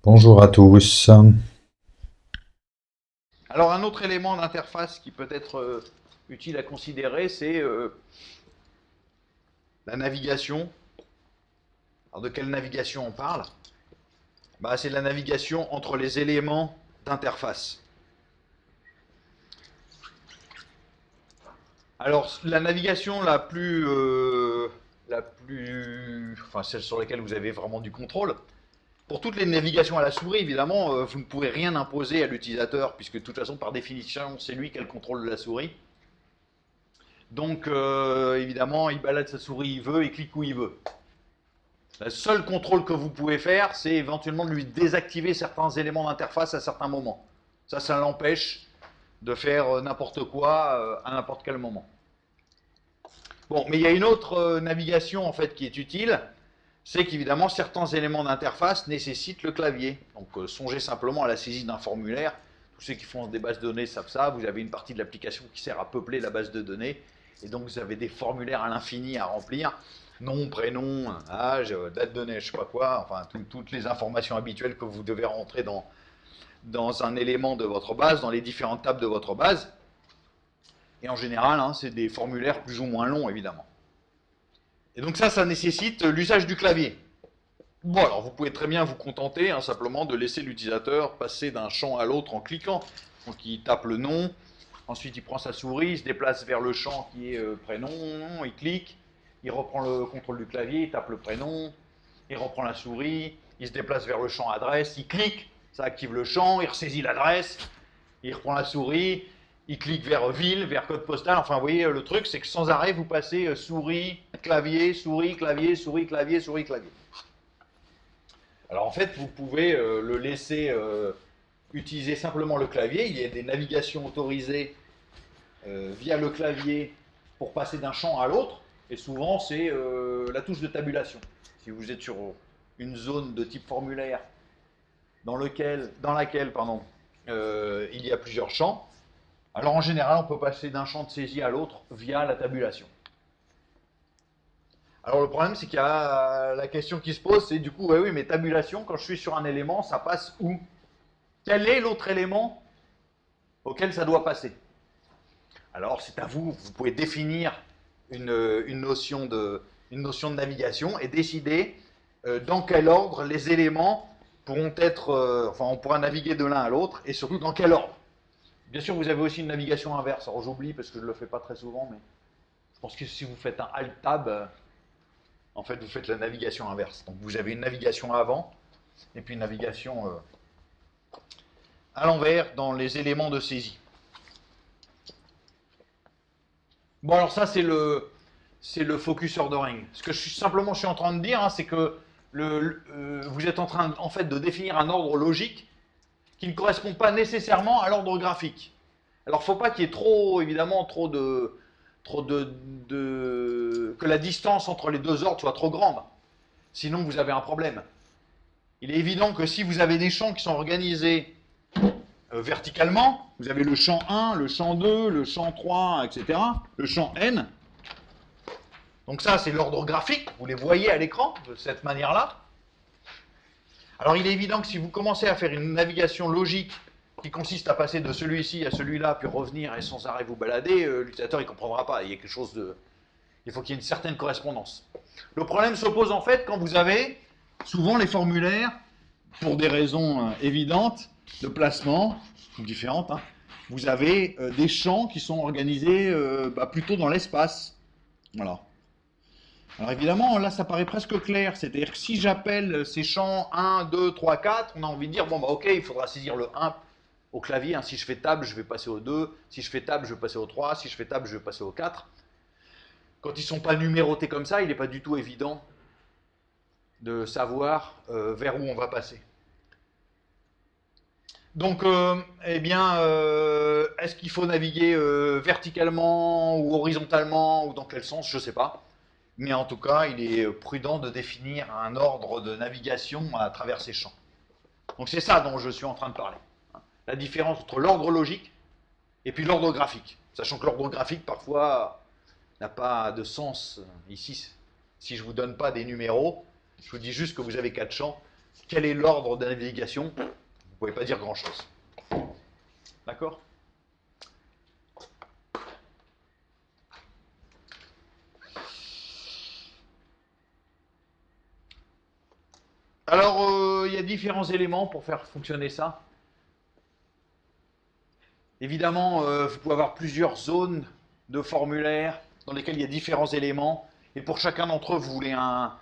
Bonjour à tous. Alors un autre élément d'interface qui peut être utile à considérer, c'est la navigation. Alors de quelle navigation on parle? C'est la navigation entre les éléments d'interface. Alors la navigation enfin celle sur laquelle vous avez vraiment du contrôle. Pour toutes les navigations à la souris, évidemment, vous ne pourrez rien imposer à l'utilisateur, puisque de toute façon, par définition, c'est lui qui a le contrôle de la souris. Donc, évidemment, il balade sa souris, il veut, il clique où il veut. Le seul contrôle que vous pouvez faire, c'est éventuellement de lui désactiver certains éléments d'interface à certains moments. Ça l'empêche de faire n'importe quoi à n'importe quel moment. Bon, mais il y a une autre navigation en fait qui est utile, c'est qu'évidemment certains éléments d'interface nécessitent le clavier. Donc songez simplement à la saisie d'un formulaire. Tous ceux qui font des bases de données savent ça. Vous avez une partie de l'application qui sert à peupler la base de données, et donc vous avez des formulaires à l'infini à remplir. Nom, prénom, âge, date de naissance, je sais pas quoi, enfin toutes les informations habituelles que vous devez rentrer dans un élément de votre base, dans les différentes tables de votre base. Et en général, c'est des formulaires plus ou moins longs, évidemment. Et donc ça nécessite l'usage du clavier. Bon, alors vous pouvez très bien vous contenter simplement de laisser l'utilisateur passer d'un champ à l'autre en cliquant. Donc il tape le nom, ensuite il prend sa souris, il se déplace vers le champ qui est prénom, il clique, il reprend le contrôle du clavier, il tape le prénom, il reprend la souris, il se déplace vers le champ adresse, il clique, ça active le champ, il ressaisit l'adresse, il reprend la souris, il clique vers ville, vers code postal. Enfin, vous voyez, le truc, c'est que sans arrêt, vous passez souris, clavier, souris, clavier, souris, clavier, souris, clavier. Alors en fait, vous pouvez le laisser utiliser simplement le clavier. Il y a des navigations autorisées via le clavier pour passer d'un champ à l'autre. Et souvent, c'est la touche de tabulation. Si vous êtes sur une zone de type formulaire dans laquelle il y a plusieurs champs, alors en général, on peut passer d'un champ de saisie à l'autre via la tabulation. Alors le problème, c'est qu'il y a la question qui se pose, c'est du coup, ouais, oui, mais tabulation, quand je suis sur un élément, ça passe où? Quel est l'autre élément auquel ça doit passer? Alors c'est à vous, vous pouvez définir une notion de navigation et décider dans quel ordre les éléments pourront être, enfin on pourra naviguer de l'un à l'autre et surtout dans quel ordre. Bien sûr, vous avez aussi une navigation inverse. Alors j'oublie parce que je ne le fais pas très souvent, mais je pense que si vous faites un Alt-Tab, en fait, vous faites la navigation inverse. Donc vous avez une navigation avant et puis une navigation à l'envers dans les éléments de saisie. Bon, alors ça, c'est le focus ordering. Ce que je suis en train de dire, c'est que vous êtes en train, en fait, de définir un ordre logique qui ne correspond pas nécessairement à l'ordre graphique. Alors, faut pas qu'il y ait trop, évidemment, que la distance entre les deux ordres soit trop grande. Sinon, vous avez un problème. Il est évident que si vous avez des champs qui sont organisés verticalement, vous avez le champ 1, le champ 2, le champ 3, etc., le champ n. Donc ça, c'est l'ordre graphique, vous les voyez à l'écran de cette manière-là. Alors il est évident que si vous commencez à faire une navigation logique qui consiste à passer de celui-ci à celui-là, puis revenir et sans arrêt vous balader, l'utilisateur il ne comprendra pas. Il y a quelque chose de... Il faut qu'il y ait une certaine correspondance. Le problème se pose en fait quand vous avez souvent les formulaires, pour des raisons évidentes, de placement, différentes, vous avez des champs qui sont organisés plutôt dans l'espace. Voilà. Alors évidemment, là, ça paraît presque clair. C'est-à-dire que si j'appelle ces champs 1, 2, 3, 4, on a envie de dire, bon, bah ok, il faudra saisir le 1 au clavier. Si je fais table, je vais passer au 2. Si je fais table, je vais passer au 3. Si je fais table, je vais passer au 4. Quand ils ne sont pas numérotés comme ça, il n'est pas du tout évident de savoir vers où on va passer. Donc, est-ce qu'il faut naviguer verticalement ou horizontalement ou dans quel sens? Je ne sais pas. Mais en tout cas, il est prudent de définir un ordre de navigation à travers ces champs. Donc c'est ça dont je suis en train de parler. La différence entre l'ordre logique et puis l'ordre graphique. Sachant que l'ordre graphique, parfois, n'a pas de sens. Ici, si je ne vous donne pas des numéros, je vous dis juste que vous avez 4 champs. quel est l'ordre de navigation, vous ne pouvez pas dire grand-chose. D'accord? Alors, il y a différents éléments pour faire fonctionner ça. Évidemment, vous pouvez avoir plusieurs zones de formulaire dans lesquelles il y a différents éléments. Et pour chacun d'entre eux, vous voulez un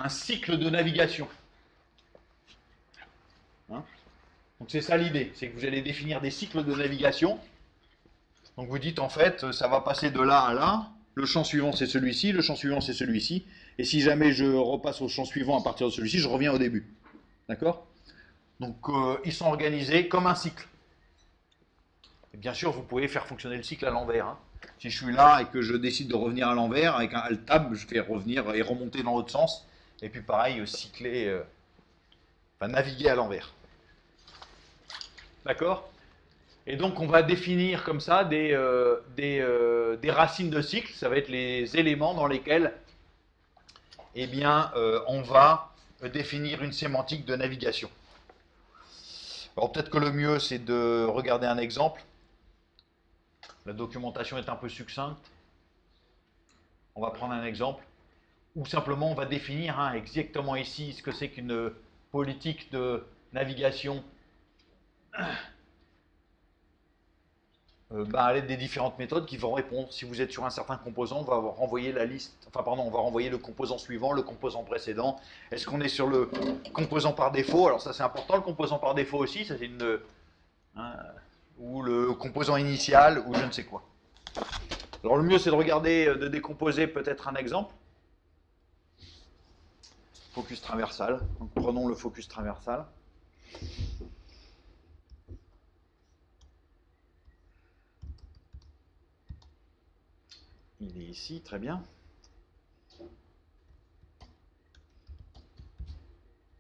cycle de navigation. Hein? Donc c'est ça l'idée, c'est que vous allez définir des cycles de navigation. Donc vous dites en fait, ça va passer de là à là. Le champ suivant c'est celui-ci, le champ suivant c'est celui-ci. Et si jamais je repasse au champ suivant à partir de celui-ci, je reviens au début. D'accord? Donc ils sont organisés comme un cycle. Et bien sûr, vous pouvez faire fonctionner le cycle à l'envers. Hein. Si je suis là et que je décide de revenir à l'envers, avec un Alt-Tab, je fais revenir et remonter dans l'autre sens. Et puis pareil, cycler, enfin naviguer à l'envers. D'accord? Et donc on va définir comme ça des racines de cycle. Ça va être les éléments dans lesquels eh bien, on va définir une sémantique de navigation. Alors peut-être que le mieux c'est de regarder un exemple. La documentation est un peu succincte. On va prendre un exemple. Ou simplement on va définir exactement ici ce que c'est qu'une politique de navigation à l'aide des différentes méthodes qui vont répondre. Si vous êtes sur un certain composant, on va renvoyer la liste, on va renvoyer le composant suivant, le composant précédent. Est-ce qu'on est sur le composant par défaut? Alors ça c'est important, le composant par défaut aussi, ça c'est une ou le composant initial, ou je ne sais quoi. Alors le mieux c'est de regarder, de décomposer peut-être un exemple. Focus traversal. Donc prenons le focus traversal. Il est ici, très bien.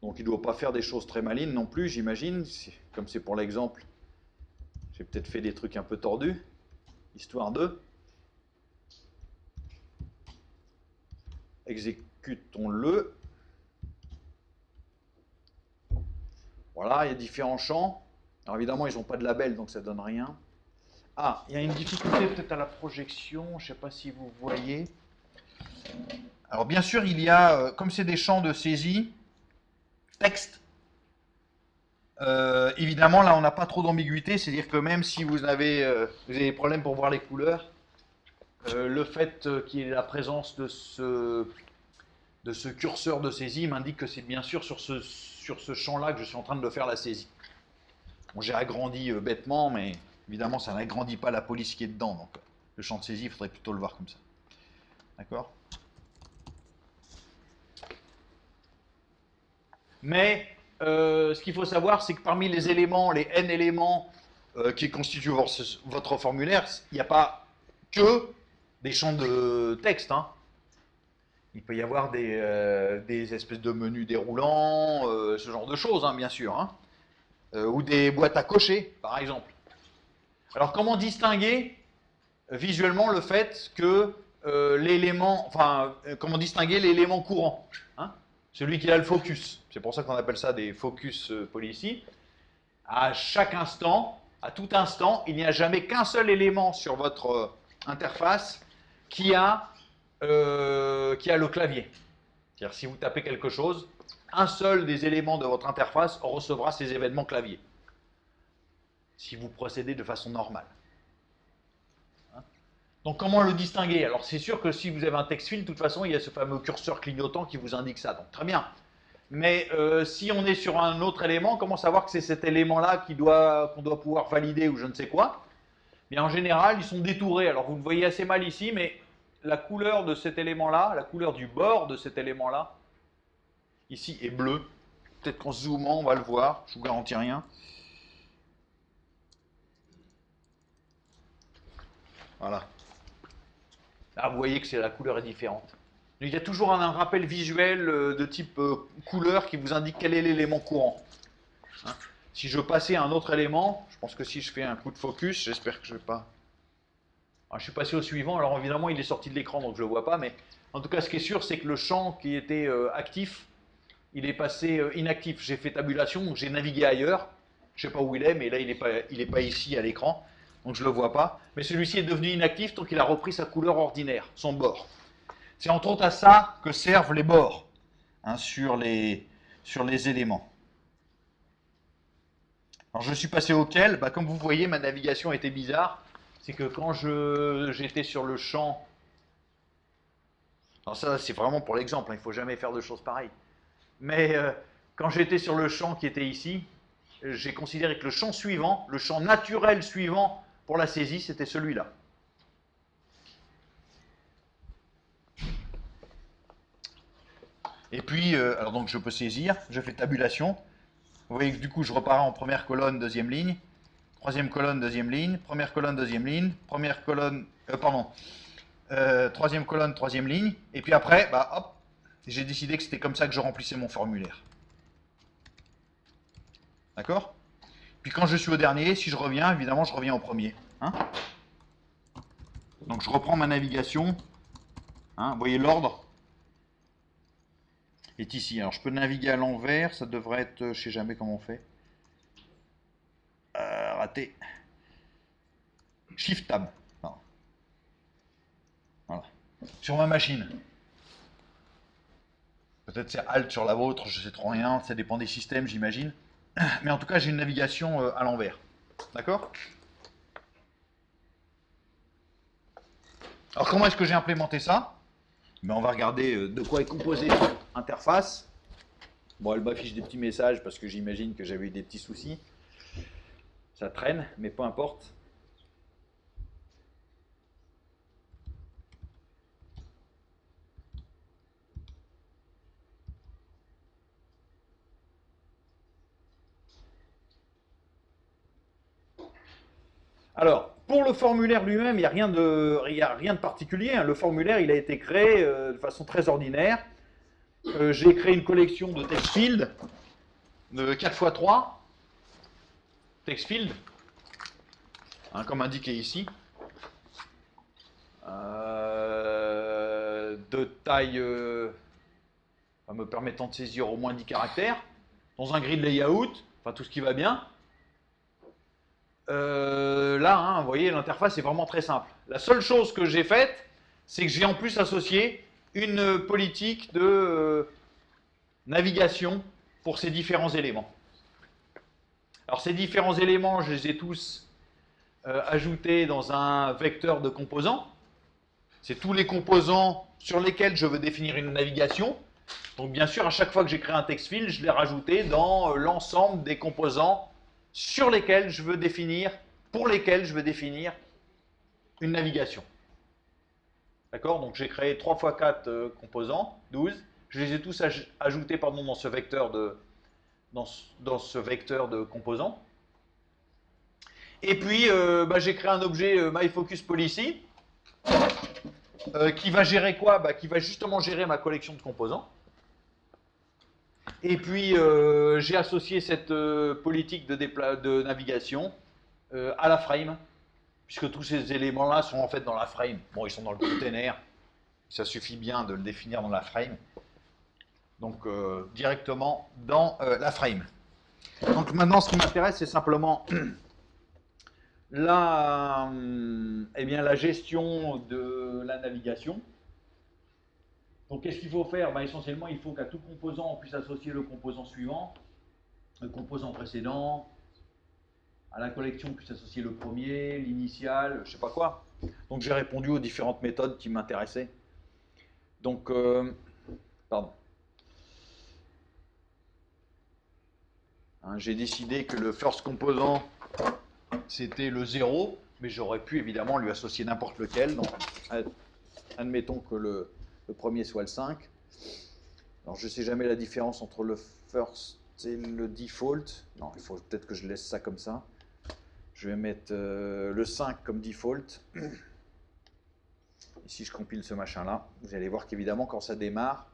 Donc il ne doit pas faire des choses très malines non plus, j'imagine. Comme c'est pour l'exemple, j'ai peut-être fait des trucs un peu tordus, histoire de. Exécutons-le. Voilà, il y a différents champs. Alors évidemment, ils n'ont pas de label, donc ça ne donne rien. Ah, il y a une difficulté peut-être à la projection, je ne sais pas si vous voyez. Alors bien sûr, il y a, comme c'est des champs de saisie, texte, évidemment là on n'a pas trop d'ambiguïté, c'est-à-dire que même si vous avez des problèmes pour voir les couleurs, le fait qu'il y ait la présence de ce curseur de saisie m'indique que c'est bien sûr sur ce champ-là que je suis en train de faire la saisie. Bon, j'ai agrandi bêtement, mais évidemment ça n'agrandit pas la police qui est dedans, donc le champ de saisie, il faudrait plutôt le voir comme ça. D'accord? Mais ce qu'il faut savoir, c'est que parmi les éléments, les n éléments qui constituent votre formulaire, il n'y a pas que des champs de texte. Hein. Il peut y avoir des espèces de menus déroulants, ce genre de choses, hein, bien sûr. Hein. Ou des boîtes à cocher, par exemple. Alors, comment distinguer visuellement le fait que l'élément, comment distinguer l'élément courant, hein, celui qui a le focus. C'est pour ça qu'on appelle ça des focus policy. À chaque instant, à tout instant, il n'y a jamais qu'un seul élément sur votre interface qui a le clavier. C'est-à-dire si vous tapez quelque chose, un seul des éléments de votre interface recevra ces événements clavier. Si vous procédez de façon normale. Donc comment le distinguer? Alors c'est sûr que si vous avez un text field, de toute façon il y a ce fameux curseur clignotant qui vous indique ça, donc très bien. Mais si on est sur un autre élément, comment savoir que c'est cet élément-là qu'on doit pouvoir valider ou je ne sais quoi? Bien en général, ils sont détourés. Alors vous le voyez assez mal ici, mais la couleur de cet élément-là, la couleur du bord de cet élément-là, ici est bleu. Peut-être qu'en zoomant, on va le voir, je vous garantis rien. Voilà. Là, vous voyez que la couleur est différente. Il y a toujours un rappel visuel de type couleur qui vous indique quel est l'élément courant. Hein, si je passais à un autre élément, je pense que si je fais un coup de focus, j'espère que je ne vais pas... Alors, je suis passé au suivant, alors évidemment il est sorti de l'écran donc je ne le vois pas, mais en tout cas ce qui est sûr c'est que le champ qui était actif, il est passé inactif. J'ai fait tabulation, donc j'ai navigué ailleurs. Je ne sais pas où il est, mais là, il est pas ici à l'écran, donc je ne le vois pas. Mais celui-ci est devenu inactif, donc il a repris sa couleur ordinaire, son bord. C'est entre autres à ça que servent les bords, hein, sur les éléments. Alors je suis passé auquel, bah, comme vous voyez, ma navigation était bizarre. C'est que quand j'étais sur le champ, alors ça c'est vraiment pour l'exemple, hein, il ne faut jamais faire de choses pareilles. Mais quand j'étais sur le champ qui était ici, j'ai considéré que le champ suivant, le champ naturel suivant pour la saisie, c'était celui-là. Et puis, alors donc je peux saisir, je fais tabulation. Vous voyez que du coup je repars en première colonne, deuxième ligne, troisième colonne, deuxième ligne, première colonne, deuxième ligne, première colonne, troisième colonne, troisième ligne, et puis après, bah hop, j'ai décidé que c'était comme ça que je remplissais mon formulaire. D'accord? Puis quand je suis au dernier, si je reviens, évidemment je reviens au premier. Hein? Donc je reprends ma navigation. Hein, vous voyez l'ordre est ici. Alors je peux naviguer à l'envers, ça devrait être, je sais jamais comment on fait. Raté. Shift Tab. Non. Voilà. Sur ma machine. Peut-être c'est Alt sur la vôtre, je sais trop rien, ça dépend des systèmes j'imagine. Mais en tout cas j'ai une navigation à l'envers. D'accord? Alors comment est-ce que j'ai implémenté ça? Ben, on va regarder de quoi est composée l'interface. Bon, elle m'affiche des petits messages parce que j'imagine que j'avais eu des petits soucis. Ça traîne, mais peu importe. Alors, pour le formulaire lui-même, il n'y a rien de particulier. Hein. Le formulaire, il a été créé de façon très ordinaire. J'ai créé une collection de text fields de 4x3. Text field, hein, comme indiqué ici. De taille me permettant de saisir au moins 10 caractères. Dans un grid layout, enfin tout ce qui va bien. Là, hein, vous voyez, l'interface est vraiment très simple. La seule chose que j'ai faite, c'est que j'ai en plus associé une politique de navigation pour ces différents éléments. Alors ces différents éléments, je les ai tous ajoutés dans un vecteur de composants. C'est tous les composants sur lesquels je veux définir une navigation. Donc bien sûr, à chaque fois que j'ai créé un text field, je l'ai rajouté dans l'ensemble des composants sur lesquels je veux définir, pour lesquels je veux définir une navigation. D'accord? Donc j'ai créé 3 x 4 composants, 12. Je les ai tous ajoutés dans ce vecteur de composants. Et puis j'ai créé un objet MyFocusPolicy qui va gérer quoi? Qui va justement gérer ma collection de composants. Et puis j'ai associé cette politique de navigation à la frame, puisque tous ces éléments-là sont en fait dans la frame. Bon, ils sont dans le container, ça suffit bien de le définir dans la frame. Donc directement dans la frame. Donc maintenant, ce qui m'intéresse, c'est simplement la gestion de la navigation. Donc qu'est-ce qu'il faut faire? Essentiellement, il faut qu'à tout composant, on puisse associer le composant suivant, le composant précédent, à la collection, on puisse associer le premier, l'initial, je sais pas quoi. Donc j'ai répondu aux différentes méthodes qui m'intéressaient. Donc, pardon. Hein, j'ai décidé que le first composant, c'était le 0, mais j'aurais pu évidemment lui associer n'importe lequel. Donc, admettons que le premier soit le 5. Alors, je ne sais jamais la différence entre le first et le default. Non, il faut peut-être que je laisse ça comme ça. Je vais mettre le 5 comme default. Et si je compile ce machin-là, vous allez voir qu'évidemment, quand ça démarre,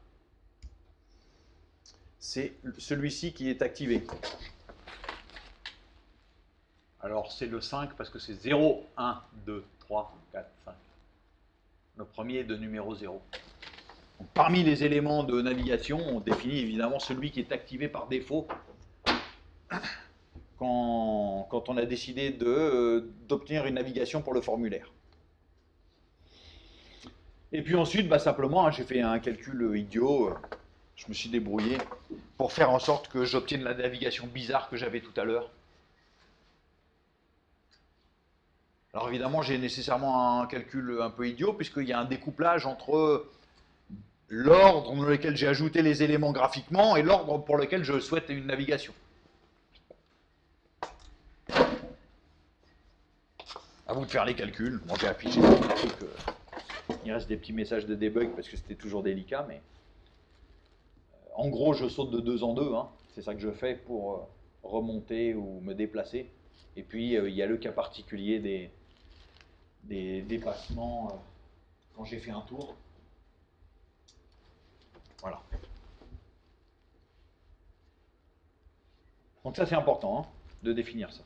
c'est celui-ci qui est activé. Alors, c'est le 5 parce que c'est 0, 1, 2, 3, 4, 5. Le premier est de numéro 0. Parmi les éléments de navigation, on définit évidemment celui qui est activé par défaut quand on a décidé d'obtenir une navigation pour le formulaire. Et puis ensuite, bah, simplement, hein, j'ai fait un calcul idiot, je me suis débrouillé pour faire en sorte que j'obtienne la navigation bizarre que j'avais tout à l'heure. Alors évidemment, j'ai nécessairement un calcul un peu idiot, puisqu'il y a un découplage entre l'ordre dans lequel j'ai ajouté les éléments graphiquement et l'ordre pour lequel je souhaite une navigation. À vous de faire les calculs. Moi, j'ai affiché des trucs. Il reste des petits messages de debug parce que c'était toujours délicat, mais en gros, je saute de deux en deux. Hein. C'est ça que je fais pour remonter ou me déplacer. Et puis, il y a le cas particulier des dépassements quand j'ai fait un tour. Voilà. Donc ça, c'est important hein, de définir ça.